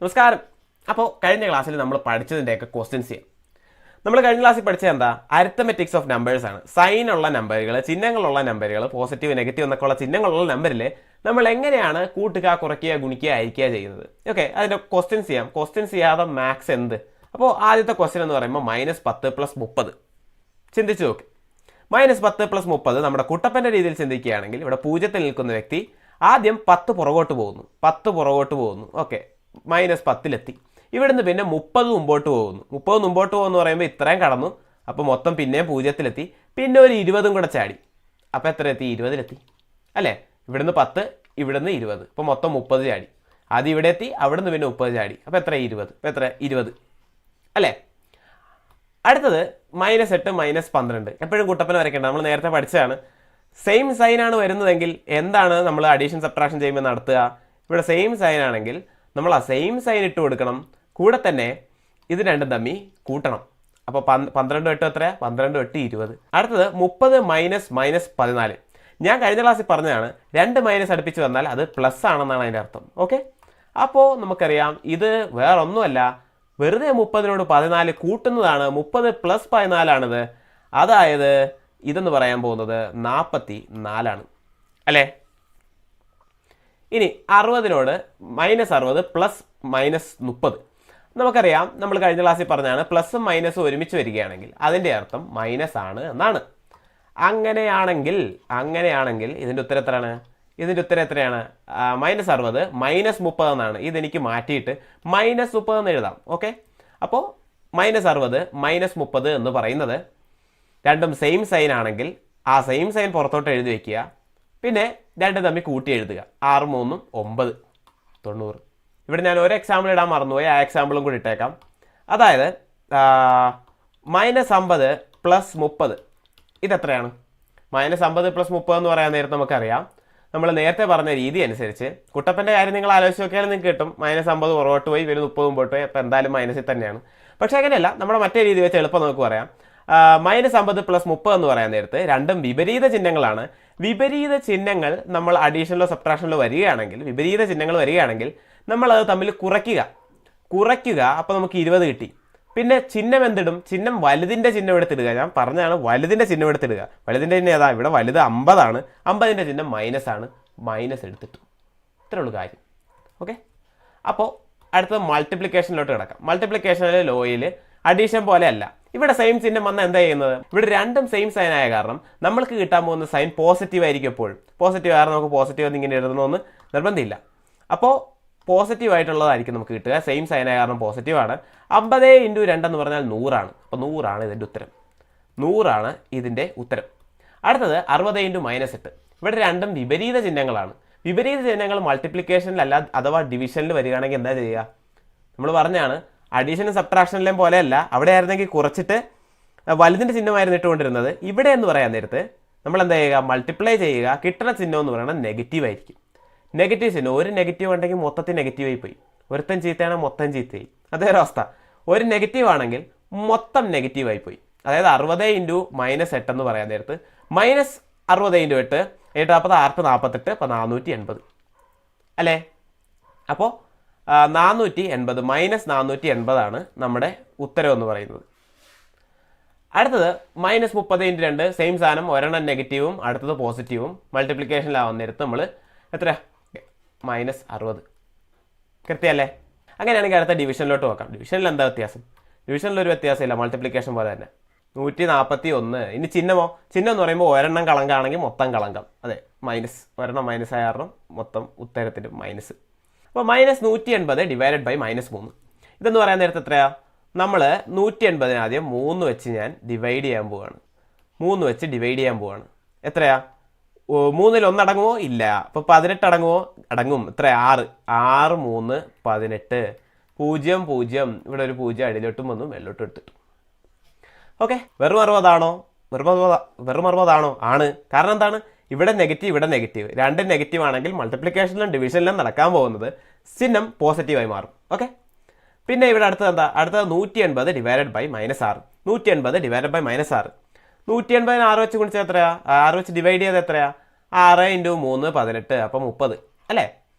നമസ്കാരം. അപ്പോൾ കഴിഞ്ഞ ക്ലാസ്സിൽ നമ്മൾ പഠിച്ചതിൻ്റെയൊക്കെ ക്വസ്റ്റ്യൻസ് ചെയ്യാം. നമ്മൾ കഴിഞ്ഞ ക്ലാസ്സിൽ പഠിച്ചത് എന്താ? അരിത്തമെറ്റിക്സ് ഓഫ് നമ്പേഴ്സ് ആണ്. സൈൻ ഉള്ള നമ്പറുകൾ, ചിഹ്നങ്ങളുള്ള നമ്പറുകൾ, പോസിറ്റീവ് നെഗറ്റീവ് എന്നൊക്കെ ഉള്ള ചിഹ്നങ്ങളുള്ള നമ്പറിൽ നമ്മൾ എങ്ങനെയാണ് കൂട്ടുക, കുറയ്ക്കുക, ഗുണിക്കുക, അയക്കുക ചെയ്യുന്നത്. ഓക്കെ, അതിൻ്റെ ക്വസ്റ്റ്യൻസ് ചെയ്യാം. ക്വസ്റ്റ്യൻസ് ചെയ്യാതെ മാത്സ് എന്ത്? അപ്പോൾ ആദ്യത്തെ ക്വസ്റ്റ്യൻ എന്ന് പറയുമ്പോൾ -10 + 30. ചിന്തിച്ച് നോക്ക്. -10 + 30 നമ്മുടെ കുട്ടപ്പൻ്റെ രീതിയിൽ ചിന്തിക്കുകയാണെങ്കിൽ ഇവിടെ 0ത്തിൽ നിൽക്കുന്ന വ്യക്തി ആദ്യം 10 പുറകോട്ട് പോകുന്നു. ഓക്കെ, -10ലെത്തി. ഇവിടുന്ന് പിന്നെ 30 മുമ്പോട്ട് പോകുന്നു. 30 മുമ്പോട്ട് പോകുമെന്ന് പറയുമ്പോൾ ഇത്രയും കടന്നു. അപ്പോൾ മൊത്തം പിന്നെയും 0ത്തിലെത്തി. പിന്നെ ഒരു 20 കൂടെ ചാടി. അപ്പോൾ എത്ര എത്തി? 20ലെത്തി അല്ലേ? ഇവിടുന്ന് 10, ഇവിടുന്ന് 20. ഇപ്പോൾ മൊത്തം 30 ചാടി. ആദ്യം ഇവിടെ എത്തി, അവിടുന്ന് പിന്നെ 30 ചാടി. അപ്പോൾ എത്ര? 20. അപ്പോൾ എത്ര? 20 അല്ലേ? അടുത്തത് -8 -12. എപ്പോഴും കുട്ടപ്പന വരയ്ക്കേണ്ട, നമ്മൾ നേരത്തെ പഠിച്ചതാണ്. സെയിം സൈൻ ആണ് വരുന്നതെങ്കിൽ എന്താണ് നമ്മൾ അഡീഷൻ സബ്ട്രാക്ഷൻ ചെയ്യുമ്പോൾ നടത്തുക? ഇവിടെ സെയിം സൈൻ ആണെങ്കിൽ നമ്മൾ ആ സെയിം സൈൻ ഇട്ട് കൊടുക്കണം. കൂടെ തന്നെ ഇത് രണ്ടും തമ്മിൽ കൂട്ടണം. അപ്പോൾ 12 8 എത്രയാ? 12 8 20. അടുത്തത് 30 -14. ഞാൻ കഴിഞ്ഞ ക്ലാസ്സിൽ പറഞ്ഞതാണ്, 2 മൈനസ് അടുപ്പിച്ച് വന്നാൽ അത് പ്ലസ് ആണെന്നാണ് അതിൻ്റെ അർത്ഥം. ഓക്കെ, അപ്പോൾ നമുക്കറിയാം ഇത് വേറൊന്നുമല്ല, വെറുതെ 30നോട് 14 കൂട്ടുന്നതാണ്. 30 + 14 ആണിത്. അതായത് ഇതെന്ന് പറയാൻ പോകുന്നത് 44 അല്ലേ? ഇനി 60നോട് -60 + -30. നമുക്കറിയാം, നമ്മൾ കഴിഞ്ഞ ക്ലാസ്സിൽ പറഞ്ഞാണ് പ്ലസും മൈനസും ഒരുമിച്ച് വരികയാണെങ്കിൽ അതിൻ്റെ അർത്ഥം മൈനസ് ആണ് എന്നാണ്. അങ്ങനെയാണെങ്കിൽ ഇതിൻ്റെ ഉത്തരം എത്രയാണ്? ഇതിൻ്റെ ഉത്തരം എത്രയാണ്? -60 -30 എന്നാണ്. ഇതെനിക്ക് മാറ്റിയിട്ട് -30 എന്ന് എഴുതാം. ഓക്കെ, അപ്പോൾ -60 -30 എന്ന് പറയുന്നത് രണ്ടും സെയിം സൈൻ ആണെങ്കിൽ ആ സെയിം സൈൻ പുറത്തോട്ട് എഴുതി വയ്ക്കുക. പിന്നെ രണ്ടും തമ്മിൽ കൂട്ടി എഴുതുക. 6 3 9 90. ഇവിടെ ഞാൻ ഒരു എക്സാമ്പിൾ ഇടാൻ മറന്നുപോയി, ആ എക്സാമ്പിളും കൂടി ഇട്ടേക്കാം. അതായത് -50 + 30 ഇതെത്രയാണ്? -50 + 30 എന്ന് പറയാൻ നേരത്തെ നമുക്കറിയാം, നമ്മൾ നേരത്തെ പറഞ്ഞ രീതി അനുസരിച്ച് കുട്ടപ്പൻ്റെ കാര്യം നിങ്ങൾ ആലോചിച്ച് നോക്കിയാൽ നിങ്ങൾക്ക് കിട്ടും. -50 പുറകോട്ട് പോയി, പിന്നെ 30 മുമ്പോട്ട് പോയി. അപ്പോൾ എന്തായാലും മൈനസിൽ തന്നെയാണ്. പക്ഷേ അങ്ങനെയല്ല, നമ്മുടെ മറ്റേ രീതി വെച്ച് എളുപ്പം നമുക്ക് പറയാം. -50 + 30 എന്ന് പറയാൻ നേരത്ത് രണ്ടും വിപരീത ചിഹ്നങ്ങളാണ്. വിപരീത ചിഹ്നങ്ങൾ നമ്മൾ അഡീഷനിലോ സബ്ട്രാക്ഷനിലോ വരികയാണെങ്കിൽ നമ്മൾ അത് തമ്മിൽ കുറയ്ക്കുക. അപ്പോൾ നമുക്ക് 20 കിട്ടി. പിന്നെ ചിഹ്നം എന്തിടും? ചിഹ്നം വലുതിൻ്റെ ചിഹ്നം എടുത്തിടുക. ഞാൻ പറഞ്ഞാണ് വലുതിൻ്റെ ചിഹ്നം എടുത്തിടുക. വലുതിൻ്റെ ചിഹ്നം ഏതാ? ഇവിടെ വലുത് 50 ആണ്. 50ൻ്റെ ചിഹ്നം മൈനസ് ആണ്. മൈനസ് എടുത്തിട്ടു. ഇത്രേ ഉള്ളൂ കാര്യം. ഓക്കെ, അപ്പോൾ അടുത്തത് മൾട്ടിപ്ലിക്കേഷനിലോട്ട് കിടക്കാം. മൾട്ടിപ്ലിക്കേഷനിലെ ലോയിൽ അഡീഷൻ പോലെ അല്ല. ഇവിടെ സെയിം ചിഹ്നം വന്നാൽ എന്താ ചെയ്യുന്നത്? ഇവിടെ രണ്ടും സെയിം സൈൻ ആയ കാരണം നമ്മൾക്ക് കിട്ടാൻ പോകുന്ന സൈൻ പോസിറ്റീവ് ആയിരിക്കും. എപ്പോഴും പോസിറ്റീവ് കാരണം നമുക്ക് പോസിറ്റീവ് എന്ന് ഇങ്ങനെ എഴുതണമെന്ന് നിർബന്ധമില്ല. അപ്പോൾ പോസിറ്റീവ് ആയിട്ടുള്ളതായിരിക്കും നമുക്ക് കിട്ടുക. സെയിം സൈൻ ആയ കാരണം പോസിറ്റീവാണ്. 50 × 2 എന്ന് പറഞ്ഞാൽ 100 ആണ്. അപ്പോൾ 100 ഇതിൻ്റെ ഉത്തരം. 100 ഇതിൻ്റെ ഉത്തരം. അടുത്തത് 60 × -8. ഇവിടെ രണ്ടും വിപരീത ചിഹ്നങ്ങളാണ്. വിപരീത ചിഹ്നങ്ങൾ മൾട്ടിപ്ലിക്കേഷനിലല്ല അഥവാ ഡിവിഷനിൽ വരികയാണെങ്കിൽ എന്താ ചെയ്യുക? നമ്മൾ പറഞ്ഞാണ് അഡീഷനും സബ്ട്രാക്ഷനിലെയും പോലെയല്ല. അവിടെ ആയിരുന്നെങ്കിൽ കുറച്ചിട്ട് വലുതിൻ്റെ ചിഹ്നമായിരുന്നു ഇട്ടുകൊണ്ടിരുന്നത്. ഇവിടെ എന്ന് പറയാൻ നേരത്ത് നമ്മൾ എന്താ ചെയ്യുക? മൾട്ടിപ്ലൈ ചെയ്യുക. കിട്ടുന്ന ചിഹ്നം എന്ന് പറയുന്നത് നെഗറ്റീവ് ആയിരിക്കും. നെഗറ്റീവ് ചിഹ്നം, ഒരു നെഗറ്റീവ് ഉണ്ടെങ്കിൽ മൊത്തത്തിൽ നെഗറ്റീവായി പോയി. ഒരുത്തൻ ചീത്തയാണെങ്കിൽ മൊത്തം ചീത്തയായി. അതേ ഒരു അവസ്ഥ. ഒരു നെഗറ്റീവ് ആണെങ്കിൽ മൊത്തം നെഗറ്റീവായി പോയി. അതായത് 60 × -8 എന്ന് പറയാൻ നേരത്ത് -60 × 8 8 40 48. അപ്പോൾ 480 അല്ലേ? അപ്പോൾ 480 -480 ആണ് നമ്മുടെ ഉത്തരം എന്ന് പറയുന്നത്. അടുത്തത് -30 × 2. സെയിം സാധനം, ഒരെണ്ണം നെഗറ്റീവും അടുത്തത് പോസിറ്റീവും. മൾട്ടിപ്ലിക്കേഷനിലാവുന്ന നേരത്ത് നമ്മൾ എത്ര? -60. കൃത്യമല്ലേ? അങ്ങനെയാണെങ്കിൽ അടുത്ത ഡിവിഷനിലോട്ട് നോക്കാം. ഡിവിഷനിൽ എന്താ വ്യത്യാസം? ഡിവിഷനിലൊരു വ്യത്യാസമില്ല, മൾട്ടിപ്ലിക്കേഷൻ പോലെ തന്നെ. 141. ഇനി ചിഹ്നം എന്ന് പറയുമ്പോൾ ഒരെണ്ണം കളങ്കാണെങ്കിൽ മൊത്തം കളങ്കം. അതെ, ഒരെണ്ണം മൈനസ് ആയ കാരണം മൊത്തം ഉത്തരത്തിൻ്റെ മൈനസ്. അപ്പോൾ -180 ÷ -3. ഇതെന്ന് പറയാൻ നേരത്തെ എത്രയാ? നമ്മൾ 180 ആദ്യം 3 വെച്ച് ഞാൻ ഡിവൈഡ് ചെയ്യാൻ പോവുകയാണ്. 3 വെച്ച് ഡിവൈഡ് ചെയ്യാൻ പോവുകയാണ്. എത്രയാ? 3ൽ 1 അടങ്ങുമോ? ഇല്ല. അപ്പോൾ 18 അടങ്ങുമോ? അടങ്ങും. എത്ര? 6. 6 3 18. 0 0. ഇവിടെ ഒരു 0 അടിയിലോട്ടും വന്നു, വെള്ളോട്ടും എടുത്തിട്ടു. ഓക്കെ, വെറും 60 ആണോ? വെറും 60 ആണോ? ആണ്. കാരണം എന്താണ്? ഇവിടെ നെഗറ്റീവ്, ഇവിടെ നെഗറ്റീവ്. രണ്ടും നെഗറ്റീവ് ആണെങ്കിൽ മൾട്ടിപ്ലിക്കേഷനിലും ഡിവിഷനിലും നടക്കാൻ പോകുന്നത് ചിഹ്നം പോസിറ്റീവായി മാറും. ഓക്കെ, പിന്നെ ഇവിടെ അടുത്തത് എന്താ? അടുത്തത് 180 ÷ -6. 180 ÷ -6. 180 6 വെച്ച് ഗുണിച്ചാൽ എത്രയാ? 6 വെച്ച് ഡിവൈഡ് ചെയ്ത് എത്രയാ? 6 × 3 18. അപ്പോൾ 30 അല്ലേ?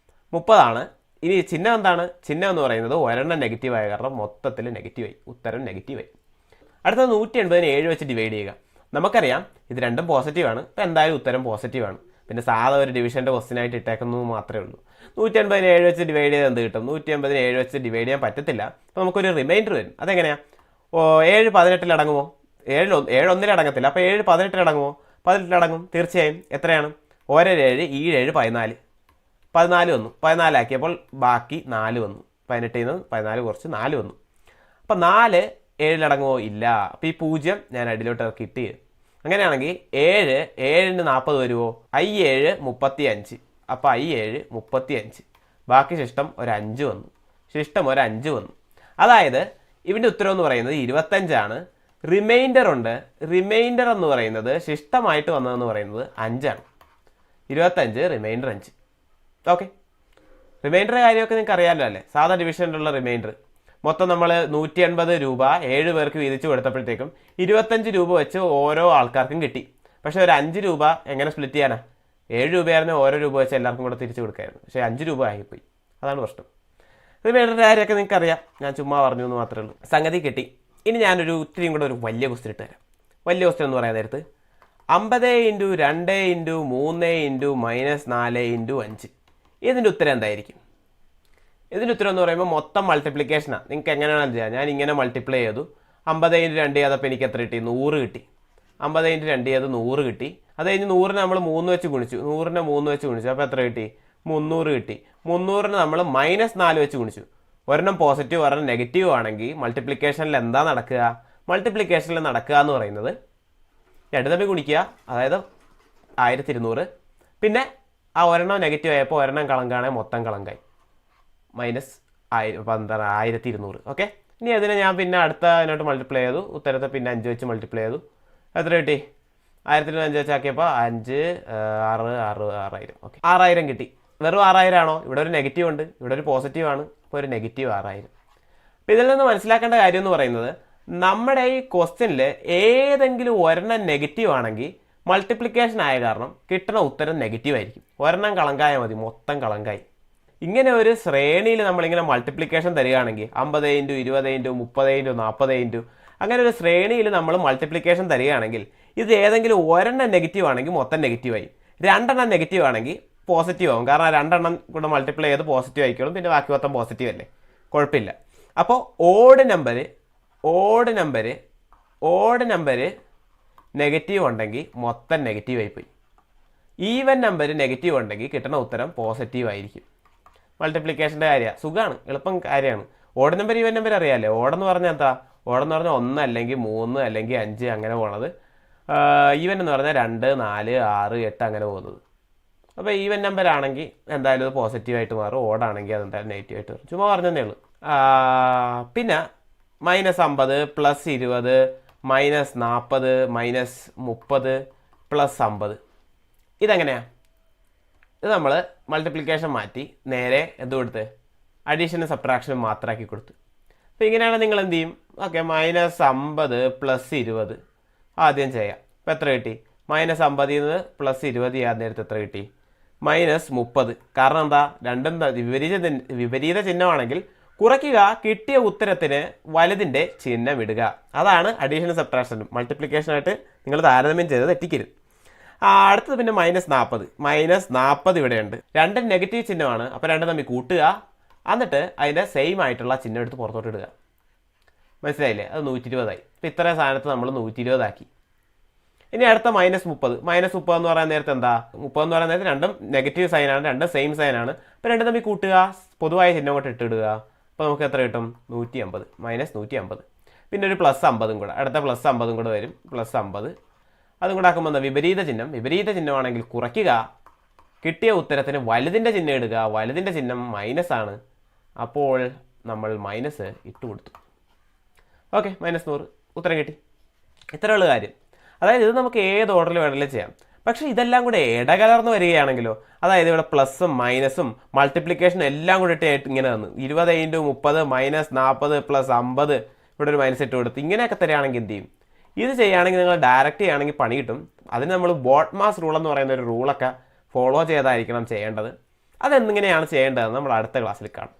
30 ഇനി ചിഹ്നം എന്താണ്? ചിഹ്നം എന്ന് പറയുന്നത് ഒരെണ്ണം നെഗറ്റീവായ കാരണം മൊത്തത്തിൽ നെഗറ്റീവായി, ഉത്തരം നെഗറ്റീവായി. അടുത്തത് 180 7 വെച്ച് ഡിവൈഡ് ചെയ്യുക. നമുക്കറിയാം ഇത് രണ്ടും പോസിറ്റീവാണ്, അപ്പോൾ എന്തായാലും ഉത്തരം പോസിറ്റീവാണ്. പിന്നെ സാധാ ഒരു ഡിവിഷൻ്റെ ക്വസ്റ്റ്യനായിട്ട് ഇട്ടേക്കുന്നത് മാത്രമേ ഉള്ളൂ. 180 7 വെച്ച് ഡിവൈഡ് ചെയ്ത് എന്ത് കിട്ടും? 180 7 വെച്ച് ഡിവൈഡ് ചെയ്യാൻ പറ്റത്തില്ല. അപ്പോൾ നമുക്കൊരു റിമൈൻഡർ വരും. അതെങ്ങനെയാണ്? 7 18 അടങ്ങുമോ? 7 1 അടങ്ങത്തില്ല. അപ്പോൾ 7 18 അടങ്ങുമോ? 18 അടങ്ങും തീർച്ചയായും. എത്രയാണ്? 1 7 ഈ 7 14 14 വന്നു. 14 ആക്കിയപ്പോൾ ബാക്കി 4 വന്നു. 18 നിന്ന് 14 കുറച്ച് 4 വന്നു. അപ്പം 4 7 അടങ്ങുമോ? ഇല്ല. അപ്പോൾ ഈ 0 ഞാൻ അടിയിലോട്ട് ഇട്ട്. അങ്ങനെയാണെങ്കിൽ 7 7 40 വരുമോ? I7 35. അപ്പോൾ I7 35. ബാക്കി ശിഷ്ടം ഒരു 5 വന്നു. ശിഷ്ടം ഒരു 5 വന്നു. അതായത് ഇവൻ്റെ ഉത്തരം എന്ന് പറയുന്നത് 25ആണ്. റിമൈൻഡർ ഉണ്ട്. റിമൈൻഡർ എന്ന് പറയുന്നത് ശിഷ്ടമായിട്ട് വന്നതെന്ന് പറയുന്നത് 5ആണ്. 25 റിമൈൻഡർ 5. ഓക്കെ, റിമൈൻഡർ കാര്യമൊക്കെ നിങ്ങൾക്ക് അറിയാമല്ലോ അല്ലേ? സാധാ ഡിവിഷനിലുള്ള റിമൈൻഡർ മൊത്തം നമ്മൾ 180 രൂപ 7 പേർക്ക് വീതിച്ച് കൊടുത്തപ്പോഴത്തേക്കും 25 രൂപ വെച്ച് ഓരോ ആൾക്കാർക്കും കിട്ടി. പക്ഷേ ഒരു 5 രൂപ എങ്ങനെ സ്പ്ലിറ്റ് ചെയ്യാനാ? 7 രൂപയായിരുന്നു, ഓരോ രൂപ വെച്ച് എല്ലാവർക്കും കൂടെ തിരിച്ചു കൊടുക്കായിരുന്നു. പക്ഷേ 5 രൂപ ആയിപ്പോയി. അതാണ് പ്രശ്നം. റിമൈൻഡറിൻ്റെ കാര്യമൊക്കെ നിങ്ങൾക്ക് അറിയാം, ഞാൻ ചുമ്മാ പറഞ്ഞു എന്ന് മാത്രമേ ഉള്ളൂ. സംഗതി കിട്ടി. ഇനി ഞാനൊരു ഇത്തിരിയും കൂടെ ഒരു വലിയ ക്വസ്റ്റ്യൻ ഇട്ട് തരാം. വലിയ ക്വസ്റ്റ്യൻ എന്ന് പറയാൻ നേരത്ത് 50 × 2 × 3 × -4 × 5. ഇതിൻ്റെ ഉത്തരം എന്തായിരിക്കും? ഇതിൻ്റെ ഉത്തരം എന്ന് പറയുമ്പോൾ മൊത്തം മൾട്ടിപ്ലിക്കേഷനാണ്. നിങ്ങൾക്ക് എങ്ങനെയാണെന്ന് ചെയ്യാം. ഞാൻ ഇങ്ങനെ മൾട്ടിപ്ലൈ ചെയ്തു. 50 × 2 ചെയ്തപ്പോൾ എനിക്ക് എത്ര കിട്ടി? 100 കിട്ടി. 50 × 2 ചെയ്ത് 100 കിട്ടി. അത് കഴിഞ്ഞ് 100നെ നമ്മൾ 3 വെച്ച് ഗുണിച്ചു. 100നെ 3 വെച്ച് ഗുണിച്ചു. അപ്പോൾ എത്ര കിട്ടി? 300 കിട്ടി. 300നെ നമ്മൾ -4 വെച്ച് ഗുണിച്ചു. ഒരെണ്ണം പോസിറ്റീവ് ഒരെണ്ണം നെഗറ്റീവ് ആണെങ്കിൽ മൾട്ടിപ്ലിക്കേഷനിൽ എന്താ നടക്കുക? മൾട്ടിപ്ലിക്കേഷനിൽ നടക്കുക എന്ന് പറയുന്നത് രണ്ട് തമ്മിൽ ഗുണിക്കുക, അതായത് 1200. പിന്നെ ആ ഒരെണ്ണം നെഗറ്റീവ് ആയപ്പോൾ ഒരെണ്ണം കളങ്കാണെങ്കിൽ മൊത്തം കളങ്കായി. -1200. ഓക്കെ, ഇനി അതിനെ ഞാൻ പിന്നെ അടുത്ത അതിനോട്ട് മൾട്ടിപ്ലൈ ചെയ്തു. ഉത്തരത്തെ പിന്നെ 5 വെച്ച് മൾട്ടിപ്ലൈ ചെയ്തു. എത്ര കിട്ടി? 1005 വെച്ചാക്കിയപ്പോൾ 5 6 6000. ഓക്കെ, 6000 കിട്ടി. വെറും 6000 ആണോ? ഇവിടെ ഒരു നെഗറ്റീവ് ഉണ്ട്, ഇവിടെ ഒരു പോസിറ്റീവ് ആണ്. ഇപ്പോൾ ഒരു -6000. അപ്പോൾ ഇതിൽ നിന്ന് മനസ്സിലാക്കേണ്ട കാര്യം എന്ന് പറയുന്നത് നമ്മുടെ ഈ ക്വസ്റ്റ്യനിൽ ഏതെങ്കിലും ഒരെണ്ണം നെഗറ്റീവ് ആണെങ്കിൽ മൾട്ടിപ്ലിക്കേഷൻ ആയ കാരണം കിട്ടുന്ന ഉത്തരം നെഗറ്റീവ് ആയിരിക്കും. ഒരെണ്ണം കളങ്കായാൽ മതി, മൊത്തം കളങ്കായി. ഇങ്ങനെ ഒരു ശ്രേണിയിൽ നമ്മളിങ്ങനെ മൾട്ടിപ്ലിക്കേഷൻ തരികയാണെങ്കിൽ 50 × 20 × 30 × 40 അങ്ങനെ ഒരു ശ്രേണിയിൽ നമ്മൾ മൾട്ടിപ്ലിക്കേഷൻ തരികയാണെങ്കിൽ ഇത് ഏതെങ്കിലും ഒരെണ്ണം നെഗറ്റീവ് ആണെങ്കിൽ മൊത്തം നെഗറ്റീവായി. രണ്ടെണ്ണം നെഗറ്റീവ് ആണെങ്കിൽ പോസിറ്റീവ് ആവും. കാരണം രണ്ടെണ്ണം കൂടെ മൾട്ടിപ്ലൈ ചെയ്ത് പോസിറ്റീവ് ആയിക്കോളും. പിന്നെ ബാക്കി മൊത്തം പോസിറ്റീവ് അല്ലേ, കുഴപ്പമില്ല. അപ്പോൾ ഓഡ് നമ്പർ നെഗറ്റീവ് ഉണ്ടെങ്കിൽ മൊത്തം നെഗറ്റീവ് ആയിപ്പോയി. ഈവൻ നമ്പർ നെഗറ്റീവ് ഉണ്ടെങ്കിൽ കിട്ടുന്ന ഉത്തരം പോസിറ്റീവ് ആയിരിക്കും. മൾട്ടിപ്ലിക്കേഷൻ്റെ കാര്യമാണ്, സുഖമാണ്, എളുപ്പം കാര്യമാണ്. ഓഡ് നമ്പർ ഈവൻ നമ്പർ അറിയാമല്ലേ? ഓടെന്ന് പറഞ്ഞാൽ എന്താ? ഓടെന്ന് പറഞ്ഞാൽ 1 അല്ലെങ്കിൽ 3 അല്ലെങ്കിൽ 5 അങ്ങനെ പോണത്. ഈവൻ എന്ന് പറഞ്ഞാൽ 2 4 6 8 അങ്ങനെ പോകുന്നത്. അപ്പോൾ ഈവൻ നമ്പർ ആണെങ്കിൽ എന്തായാലും അത് പോസിറ്റീവായിട്ട് മാറും. ഓടാണെങ്കിൽ അതെന്തായാലും നെഗറ്റീവായിട്ട് മാറും. ചുമ്മാ പറഞ്ഞതേ ഉള്ളൂ. പിന്നെ -50 + 20 -40 -30 + 50. ഇതെങ്ങനെയാണ്? ഇത് നമ്മൾ മൾട്ടിപ്ലിക്കേഷൻ മാറ്റി നേരെ എന്ത് കൊടുത്ത് അഡീഷനും സബ്ട്രാക്ഷനും മാത്രമാക്കി കൊടുത്തു. അപ്പോൾ ഇങ്ങനെയാണ് നിങ്ങൾ എന്ത് ചെയ്യും? ഓക്കെ, -50 + 20 ആദ്യം ചെയ്യാം. അപ്പോൾ എത്ര കിട്ടി? -50 നിന്ന് +20 ചെയ്യാൻ നേരത്തെ എത്ര കിട്ടി? -30. കാരണം എന്താ? രണ്ടും വിപരീത ചിഹ്നമാണെങ്കിൽ കുറയ്ക്കുക, കിട്ടിയ ഉത്തരത്തിന് വലുതിൻ്റെ ചിഹ്നം ഇടുക. അതാണ് അഡീഷനും സബ്ട്രാക്ഷനും. മൾട്ടിപ്ലിക്കേഷനായിട്ട് നിങ്ങൾ താരതമ്യം ചെയ്ത് തെറ്റിക്കരുത്. അടുത്തത് പിന്നെ -40 ഇവിടെയുണ്ട്. രണ്ടും നെഗറ്റീവ് ചിഹ്നമാണ്. അപ്പോൾ രണ്ടും തമ്മിൽ കൂട്ടുക, എന്നിട്ട് അതിൻ്റെ സെയിം ആയിട്ടുള്ള ചിഹ്നം എടുത്ത് പുറത്തോട്ട് ഇടുക. മനസ്സിലായില്ലേ? അത് 120 ആയി. അപ്പോൾ ഇത്രയും സാധനത്ത് നമ്മൾ 120 ആക്കി. ഇനി അടുത്ത -30. -30 എന്ന് പറയാൻ നേരത്തെ എന്താ? 30 എന്ന് പറയാൻ നേരത്തെ രണ്ടും നെഗറ്റീവ് സൈനാണ്, രണ്ടും സെയിം സൈനാണ്. അപ്പോൾ രണ്ടും തമ്മിൽ കൂട്ടുക, പൊതുവായ ചിഹ്നം കൊണ്ട് ഇട്ടിടുക. അപ്പോൾ നമുക്ക് എത്ര കിട്ടും? 150 -150. പിന്നെ ഒരു +50 കൂടെ, അടുത്ത +50 കൂടെ വരും. +50 അതും കൂടെ ആക്കുമ്പോൾ എന്താ? വിപരീത ചിഹ്നമാണെങ്കിൽ കുറയ്ക്കുക, കിട്ടിയ ഉത്തരത്തിന് വലുതിൻ്റെ ചിഹ്നം ഇടുക. വലുതിൻ്റെ ചിഹ്നം മൈനസാണ്. അപ്പോൾ നമ്മൾ മൈനസ് ഇട്ട് കൊടുത്തു. ഓക്കെ, -100 ഉത്തരം കിട്ടി. ഇത്രയുള്ള കാര്യം. അതായത് ഇത് നമുക്ക് ഏത് ഓർഡറിൽ വേണമെങ്കിലും ചെയ്യാം. പക്ഷേ ഇതെല്ലാം കൂടെ ഇടകലർന്ന് വരികയാണെങ്കിലോ, അതായത് ഇവിടെ പ്ലസും മൈനസും മൾട്ടിപ്ലിക്കേഷനും എല്ലാം കൂടെ ഇട്ട് ഇങ്ങനെ തന്നു 20 × 30 -40 + 50 ഇവിടെ ഒരു മൈനസ് ഇട്ട് കൊടുത്ത് ഇങ്ങനെയൊക്കെ തരികയാണെങ്കിൽ എന്ത് ചെയ്യും? ഇത് ചെയ്യുകയാണെങ്കിൽ നിങ്ങൾ ഡയറക്റ്റ് ചെയ്യുകയാണെങ്കിൽ പണി കിട്ടും. അതിന് നമ്മൾ ബോട്ട്മാസ് റൂൾ എന്ന് പറയുന്ന ഒരു റൂളൊക്കെ ഫോളോ ചെയ്തായിരിക്കണം ചെയ്യേണ്ടത്. അതെങ്ങനെയാണ് ചെയ്യേണ്ടതെന്ന് നമ്മൾ അടുത്ത ക്ലാസ്സിൽ കാണാം.